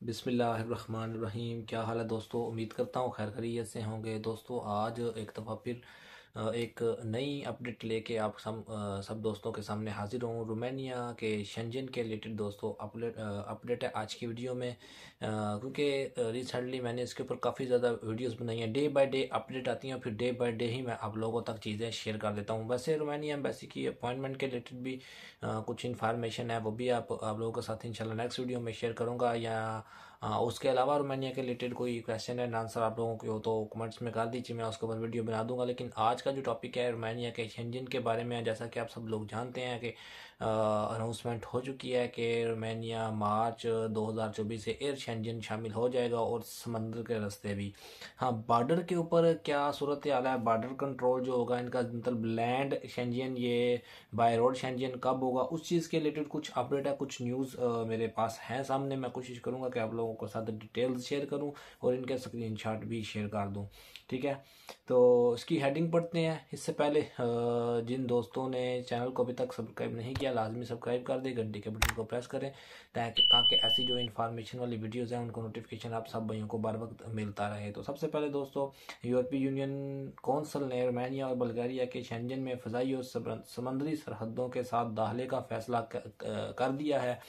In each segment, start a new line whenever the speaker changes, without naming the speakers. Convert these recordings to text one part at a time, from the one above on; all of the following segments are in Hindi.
बिस्मिल्लाहिर्रहमानिर्रहीम। क्या हाल है दोस्तों? उम्मीद करता हूँ खैर खैरियत से होंगे। दोस्तों आज एक दफ़ा फिर एक नई अपडेट लेके आप सब दोस्तों के सामने हाजिर हूँ। रोमानिया के शेंजन के रिलेटेड दोस्तों अपडेट है आज की वीडियो में, क्योंकि रिसेंटली मैंने इसके ऊपर काफ़ी ज़्यादा वीडियोस बनाई हैं। डे बाय डे अपडेट आती हैं, फिर डे बाय डे ही मैं आप लोगों तक चीज़ें शेयर कर देता हूँ। वैसे रोमानिया एम्बेसी की अपॉइंटमेंट के रिलेटेड भी कुछ इन्फॉर्मेशन है, वो भी आप लोगों के साथ इंशाल्लाह नेक्स्ट वीडियो में शेयर करूँगा। या उसके अलावा रोमानिया के रिलेटेड कोई क्वेश्चन एंड आंसर आप लोगों के हो तो कमेंट्स में कर दीजिए, मैं उसके ऊपर वीडियो बना दूंगा। लेकिन आज का जो टॉपिक है रोमानिया के शेंजन के बारे में है। जैसा कि आप सब लोग जानते हैं कि अनाउंसमेंट हो चुकी है कि रोमानिया मार्च 2024 से एयर शेंजन शामिल हो जाएगा और समंदर के रास्ते भी। हाँ, बॉर्डर के ऊपर क्या सूरत हाल है, बॉर्डर कंट्रोल जो होगा इनका, मतलब लैंड शेंजन ये बाय रोड शेंजन कब होगा, उस चीज़ के रिलेटेड कुछ अपडेट है, कुछ न्यूज़ मेरे पास है सामने। मैं कोशिश करूंगा कि आप लोगों के साथ डिटेल्स शेयर करूं और इनके स्क्रीनशॉट भी शेयर कर दूं। ठीक है, तो इसकी हेडिंग पढ़ते हैं। इससे पहले जिन दोस्तों ने चैनल को अभी तक सब्सक्राइब नहीं किया लाजमी सब्सक्राइब कर दें, घंटी के बटन को प्रेस करें ताकि ऐसी जो इन्फॉर्मेशन वाली वीडियोज़ हैं उनको नोटिफिकेशन आप सब भाइयों को बार वक्त मिलता रहे। तो सबसे पहले दोस्तों, यूरोपीय यूनियन कौंसिल ने रोमानिया और बल्गारिया के शेंजन में फ़ज़ाई और समंदरी सरहदों के साथ दाखिले का फैसला कर दिया है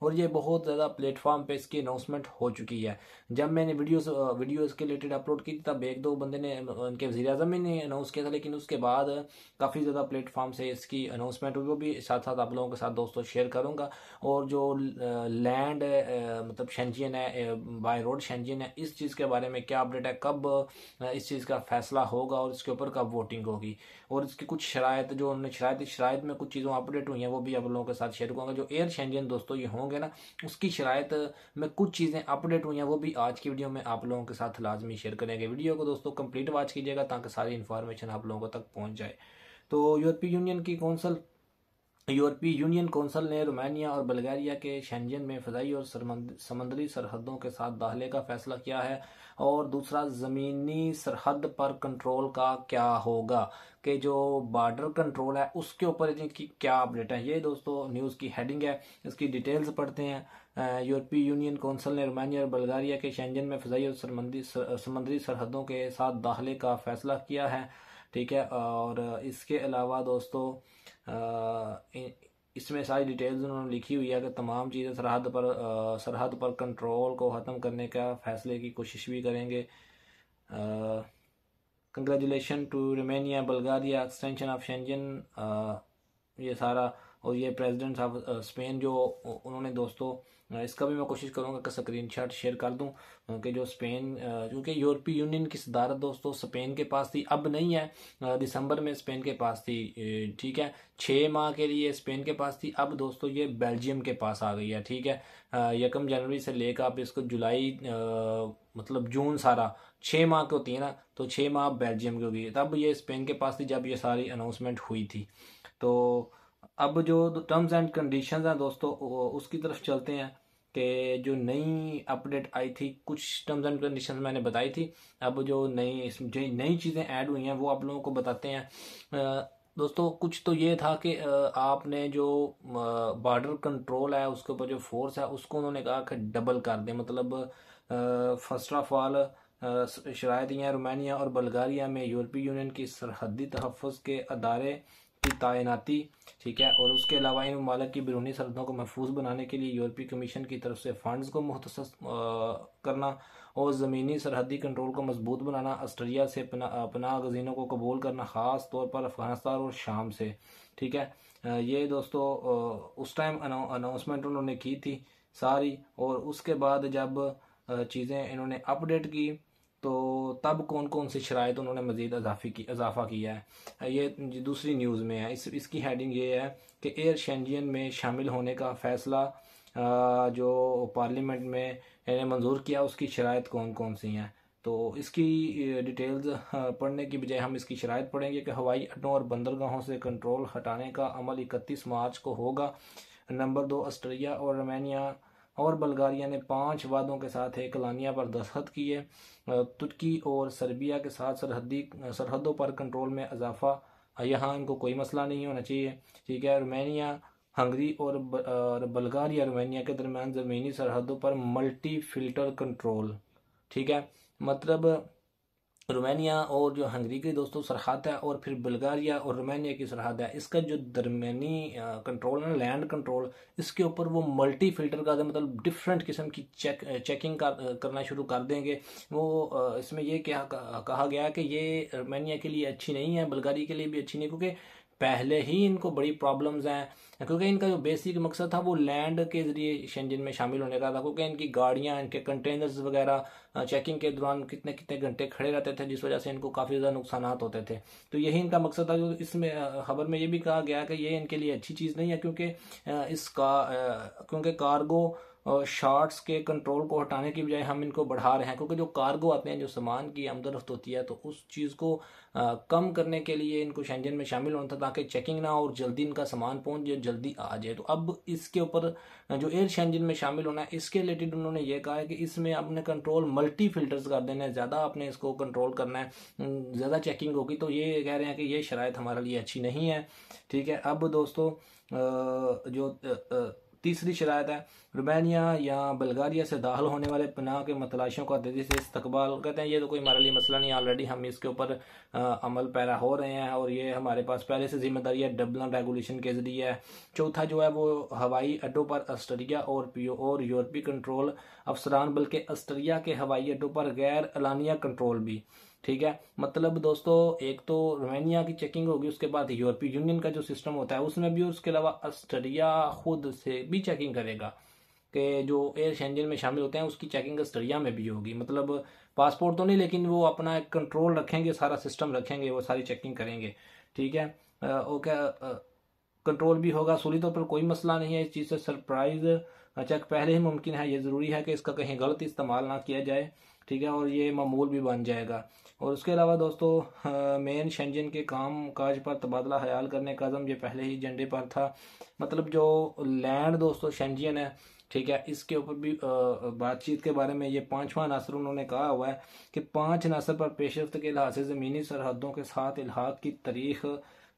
और ये बहुत ज़्यादा प्लेटफॉर्म पे इसकी अनाउंसमेंट हो चुकी है। जब मैंने वीडियोस के रिलेटेड अपलोड की थी तब एक दो बंदे ने, उनके वज़ीर-ए-आज़म ने अनाउंस किया था, लेकिन उसके बाद काफ़ी ज़्यादा प्लेटफॉर्म से इसकी अनाउंसमेंट हुई, वो भी साथ साथ आप लोगों के साथ दोस्तों शेयर करूँगा। और जो लैंड मतलब शेंजन है, बाय रोड शेंजन है, इस चीज़ के बारे में क्या अपडेट है, कब इस चीज़ का फैसला होगा और इसके ऊपर कब वोटिंग होगी, और इसकी कुछ शराइत जो उन्होंने शराइत में कुछ चीज़ों अपडेट हुई हैं वो भी आप लोगों के साथ शेयर करूँगा। जो एयर शेंजन दोस्तों ये होंगे ना, उसकी शराइत में कुछ चीज़ें अपडेट हुई हैं, वो भी आज की वीडियो में आप लोगों के साथ लाजमी शेयर करेंगे। वीडियो को दोस्तों कंप्लीट वॉच कीजिएगा ताकि सारी इन्फॉर्मेशन आप लोगों तक पहुँच जाए। तो यूरोपीय यूनियन कौंसिल ने रोमानिया और बल्गारिया के शेंजन में फ़ज़ाई और समंदरी सरहदों के साथ दाखिले का फैसला किया है। और दूसरा, ज़मीनी सरहद पर कंट्रोल का क्या होगा, कि जो बॉर्डर कंट्रोल है उसके ऊपर इनकी क्या अपडेट है, ये दोस्तों न्यूज़ की हेडिंग है। इसकी डिटेल्स पढ़ते हैं। यूरोपीय यूनियन कौंसिल ने रोमानिया और बल्गारिया के शेंजन में फ़ज़ाई और समंदरी सरहदों के साथ दाखिले का फैसला किया है। ठीक है, और इसके अलावा दोस्तों इसमें सारी डिटेल्स उन्होंने लिखी हुई है कि तमाम चीज़ें सरहद पर कंट्रोल को ख़त्म करने का फैसले की कोशिश भी करेंगे। Congratulation to Romania Bulgaria extension of Schengen, ये सारा। और ये प्रेसिडेंट ऑफ स्पेन जो उन्होंने दोस्तों, इसका भी मैं कोशिश करूंगा कि स्क्रीनशॉट शेयर कर दूं, कि जो स्पेन, क्योंकि यूरोपीय यूनियन की सदारत दोस्तों स्पेन के पास थी, अब नहीं है। दिसंबर में स्पेन के पास थी। ठीक है, 6 माह के लिए स्पेन के पास थी, अब दोस्तों ये बेल्जियम के पास आ गई है। ठीक है, 1 जनवरी से लेकर आप इसको जुलाई, मतलब जून, सारा 6 माह की होती है ना, तो 6 माह बेल्जियम की होगी। तब ये स्पेन के पास थी जब ये सारी अनाउंसमेंट हुई थी। तो अब जो टर्म्स एंड कंडीशंस हैं दोस्तों उसकी तरफ चलते हैं, कि जो नई अपडेट आई थी, कुछ टर्म्स एंड कंडीशंस मैंने बताई थी, अब जो नई चीज़ें ऐड हुई हैं वो आप लोगों को बताते हैं। दोस्तों कुछ तो ये था कि आपने जो बॉर्डर कंट्रोल है उसके ऊपर जो फोर्स है उसको उन्होंने कहा कि डबल कर दें। मतलब फर्स्ट ऑफ ऑल शराइत ये रोमानिया और बल्गारिया में यूरोपीय यूनियन की सरहदी तहफ़्फ़ुज़ के अदारे की तैनाती। ठीक है, और उसके अलावा इन ममालिक की बैरूनी सरहदों को महफूज बनाने के लिए यूरोपीय कमीशन की तरफ से फंड्स को मुख्तसस करना और ज़मीनी सरहदी कंट्रोल को मजबूत बनाना, ऑस्ट्रेलिया से पनाह गज़ीनों को कबूल करना, ख़ास तौर पर अफ़गानिस्तान और शाम से। ठीक है, ये दोस्तों उस टाइम अनाउंसमेंट उन्होंने की थी सारी, और उसके बाद जब चीज़ें इन्होंने अपडेट की तो तब कौन कौन सी शराइत उन्होंने मज़ीद इजाफा किया है, ये दूसरी न्यूज़ में है। इसकी हेडिंग ये है कि एयर शेंजन में शामिल होने का फ़ैसला जो पार्लियामेंट में इन्हें मंजूर किया, उसकी शराइत कौन कौन सी हैं। तो इसकी डिटेल्स पढ़ने की बजाय हम इसकी शराइत पढ़ेंगे कि हवाई अड्डों और बंदरगाहों से कंट्रोल हटाने का अमल 31 मार्च को होगा। नंबर 2, ऑस्ट्रेलिया और रोमानिया और बल्गारिया ने 5 वादों के साथ एक एलानिया पर दस्तखत किए। तुर्की और सर्बिया के साथ सरहदों पर कंट्रोल में इजाफा, यहाँ इनको कोई मसला नहीं होना चाहिए। ठीक है, रोमानिया हंगरी और बल्गारिया रोमानिया के दरमियान ज़मीनी सरहदों पर मल्टी फिल्टर कंट्रोल। ठीक है, मतलब रोमानिया और जो हंगरी की दोस्तों सरहद है और फिर बल्गारिया और रोमानिया की सरहद है, इसका जो दरमियानी कंट्रोल है, लैंड कंट्रोल, इसके ऊपर वो मल्टी फिल्टर का मतलब डिफरेंट किस्म की चेकिंग करना शुरू कर देंगे। वो इसमें ये क्या कहा गया कि ये रोमानिया के लिए अच्छी नहीं है, बल्गारिया के लिए भी अच्छी नहीं, क्योंकि पहले ही इनको बड़ी प्रॉब्लम्स हैं, क्योंकि इनका जो बेसिक मकसद था वो लैंड के जरिए शेंजन में शामिल होने का था, क्योंकि इनकी गाड़ियां, इनके कंटेनर्स वगैरह चेकिंग के दौरान कितने कितने घंटे खड़े रहते थे, जिस वजह से इनको काफ़ी ज़्यादा नुकसान होते थे। तो यही इनका मकसद था। जो इसमें खबर में ये भी कहा गया कि ये इनके लिए अच्छी चीज़ नहीं है, क्योंकि क्योंकि कार्गो शार्ट्स के कंट्रोल को हटाने की बजाय हम इनको बढ़ा रहे हैं, क्योंकि जो कार्गो आते हैं, जो सामान की आमदरफ्त होती है, तो उस चीज़ को कम करने के लिए इनको शेंजन में शामिल होना था, ताकि चेकिंग ना हो और जल्दी इनका सामान पहुंच जाए, जल्दी आ जाए। तो अब इसके ऊपर जो एयर शेंजन में शामिल होना है, इसके रिलेटेड उन्होंने ये कहा है कि इसमें आपने कंट्रोल मल्टी फिल्टर्स कर देना है, ज़्यादा आपने इसको कंट्रोल करना है, ज़्यादा चेकिंग होगी। तो ये कह रहे हैं कि ये शराइत हमारे लिए अच्छी नहीं है। ठीक है, अब दोस्तों जो तीसरी शराइत है, रोमानिया या बल्गारिया से दाखिल होने वाले पनाह के मतलाशियों का तेजी से इस्तकबाल। कहते हैं ये तो कोई हमारे लिए मसला नहीं, ऑलरेडी हम इसके ऊपर अमल पैरा हो रहे हैं और ये हमारे पास पहले से जिम्मेदारी है डबलिन रेगुलेशन के जरिए है। चौथा जो है वो हवाई अड्डों पर ऑस्ट्रिया और यूरोपीय कंट्रोल अफसरान, बल्कि ऑस्ट्रिया के हवाई अड्डों पर गैर एलानिया कंट्रोल भी। ठीक है, मतलब दोस्तों एक तो रोमानिया की चेकिंग होगी, उसके बाद यूरोपीय यूनियन का जो सिस्टम होता है उसमें भी, उसके अलावा ऑस्ट्रिया खुद से भी चेकिंग करेगा कि जो एयर शेंजन में शामिल होते हैं उसकी चेकिंग ऑस्ट्रिया में भी होगी। मतलब पासपोर्ट तो नहीं, लेकिन वो अपना एक कंट्रोल रखेंगे, सारा सिस्टम रखेंगे, वो सारी चेकिंग करेंगे। ठीक है, ओके, कंट्रोल भी होगा। सूली तौर पर कोई मसला नहीं है इस चीज़ से। सरप्राइज चेक पहले ही मुमकिन है, ये ज़रूरी है कि इसका कहीं गलत इस्तेमाल ना किया जाए। ठीक है, और ये मामूल भी बन जाएगा। और उसके अलावा दोस्तों मेन शेंजन के काम काज पर तबादला ख्याल करने का अज़म ये पहले ही एजेंडे पर था। मतलब जो लैंड दोस्तों शेंजन है, ठीक है, इसके ऊपर भी बातचीत के बारे में ये पांचवा नासर उन्होंने कहा हुआ है कि 5 नासर पर पेशरफ्त के लिहाज से ज़मीनी सरहदों के साथ इल्हाक की तारीख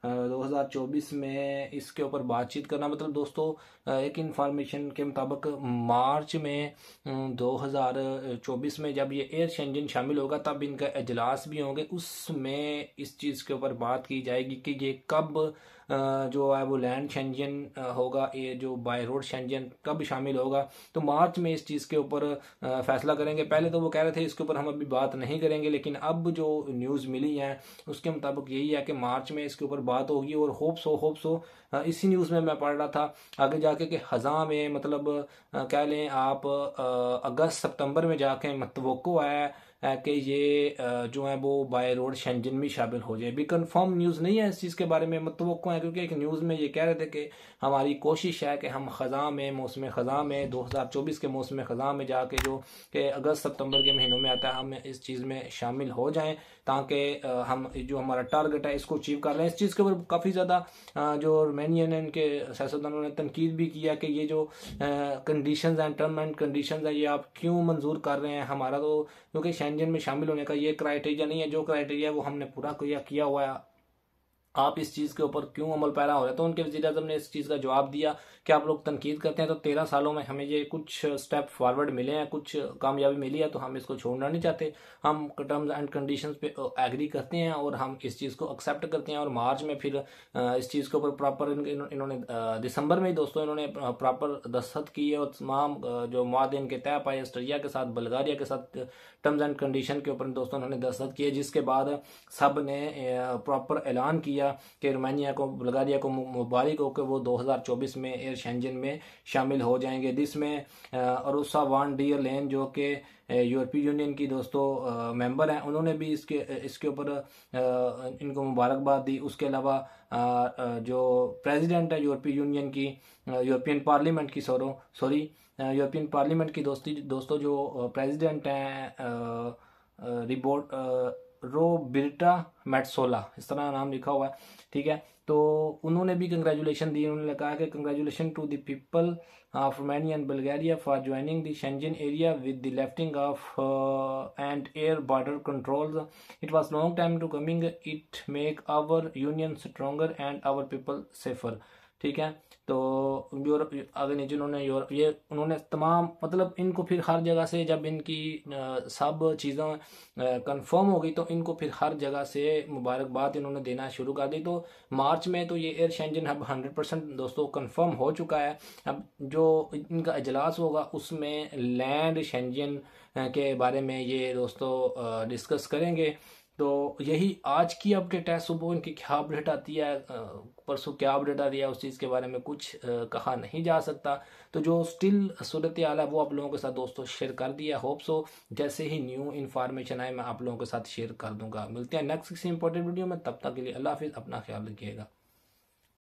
2024 में इसके ऊपर बातचीत करना। मतलब दोस्तों एक इंफॉर्मेशन के मुताबिक मार्च में 2024 में जब ये एयर शेंजन शामिल होगा, तब इनका इजलास भी होंगे, उसमें इस चीज़ के ऊपर बात की जाएगी कि ये कब जो है वो लैंड शेंजन होगा, ये जो बाय रोड शेंजन कब शामिल होगा। तो मार्च में इस चीज़ के ऊपर फैसला करेंगे। पहले तो वो कह रहे थे इसके ऊपर हम अभी बात नहीं करेंगे, लेकिन अब जो न्यूज़ मिली है उसके मुताबिक यही है कि मार्च में इसके ऊपर बात होगी। और होप सो इसी न्यूज़ में मैं पढ़ रहा था आगे जाके कि ख़ज़ां में, मतलब कह लें आप अगस्त सितंबर में जाके मतवक्को है कि ये जो है वो बाय रोड शेंजन में शामिल हो जाए। भी कंफर्म न्यूज़ नहीं है इस चीज़ के बारे में, मतवक्को है, क्योंकि एक न्यूज़ में ये कह रहे थे कि हमारी कोशिश है कि हम ख़ज़ां में, मौसम ख़ज़ां में, 2024 के मौसम ख़ज़ां में जाके जो कि अगस्त सितंबर के महीनों में आता है, हम इस चीज़ में शामिल हो जाएं, ताकि हम जो हमारा टारगेट है इसको अचीव कर लें। इस चीज़ के ऊपर काफ़ी ज़्यादा जो रोमानियन है इनके सियासतदानों ने तनकीद भी किया कि ये जो कंडीशंस हैं, टर्म एंड कंडीशंस हैं, ये आप क्यों मंजूर कर रहे हैं। हमारा तो क्योंकि शेंजन में शामिल होने का ये क्राइटेरिया नहीं है, जो क्राइटेरिया वो हमने पूरा किया हुआ है, आप इस चीज़ के ऊपर क्यों अमल पैरा हो रहे हैं। तो उनके वज़ीर आज़म ने इस चीज़ का जवाब दिया कि आप लोग तनकीद करते हैं तो 13 सालों में हमें ये कुछ स्टेप फॉरवर्ड मिले हैं, कुछ कामयाबी मिली है, तो हम इसको छोड़ना नहीं चाहते। हम टर्म्स एंड कंडीशंस पे एग्री करते हैं और हम इस चीज़ को एक्सेप्ट करते हैं। और मार्च में फिर इस चीज़ के ऊपर प्रॉपर इन्होंने दिसंबर में ही दोस्तों इन्होंने प्रॉपर दस्तखत की है और तमाम जो माहदे इनके तय पाए ऑस्ट्रिया के साथ, बल्गारिया के साथ, टर्म्स एंड कंडीशन के ऊपर दोस्तों उन्होंने दस्तखत किए, जिसके बाद सब ने प्रॉपर ऐलान किया कि रोमानिया को, बुल्गारिया को मुबारक हो कि वो 2024 में एयर शेंजन में शामिल हो जाएंगे। जिसमें अरुसा वान डियर लेन जो कि यूरोपीय यूनियन की दोस्तों मेंबर हैं, उन्होंने भी इसके ऊपर इनको मुबारकबाद दी। उसके अलावा जो प्रेसिडेंट है यूरोपीय यूनियन की, यूरोपियन पार्लियामेंट की, यूरोपियन पार्लियामेंट की दोस्तों जो प्रेसिडेंट हैं रोबर्टा मेट्सोला, इस तरह नाम लिखा हुआ है। ठीक है, तो उन्होंने भी कंग्रेचुलेशन दी। उन्होंने कहा कि congratulation to the people of Romania and Bulgaria for joining the Schengen area with the lifting of and air border controls. It was long time to coming, it make our union stronger and our people safer. ठीक है, तो यूरोप आगे नीचे उन्होंने यूरोप ये उन्होंने तमाम मतलब इनको फिर हर जगह से जब इनकी सब चीज़ें कंफर्म हो गई तो इनको फिर हर जगह से मुबारकबाद इन्होंने देना शुरू कर दी। तो मार्च में तो ये एयर शेंजन हब 100% दोस्तों कंफर्म हो चुका है। अब जो इनका इजलास होगा उसमें लैंड शेंजन के बारे में ये दोस्तों डिस्कस करेंगे। तो यही आज की अपडेट है। सुबह इनकी क्या अपडेट आती है, परसों क्या अपडेट आती है, उस चीज़ के बारे में कुछ कहा नहीं जा सकता। तो जो स्टिल सूरत हाल है वो आप लोगों के साथ दोस्तों शेयर कर दिया। होप सो जैसे ही न्यू इन्फॉर्मेशन आए मैं आप लोगों के साथ शेयर कर दूंगा। मिलते हैं नेक्स्ट किसी इंपॉर्टेंट वीडियो में, तब तक के लिए अल्लाह हाफिज़, अपना ख्याल रखिएगा।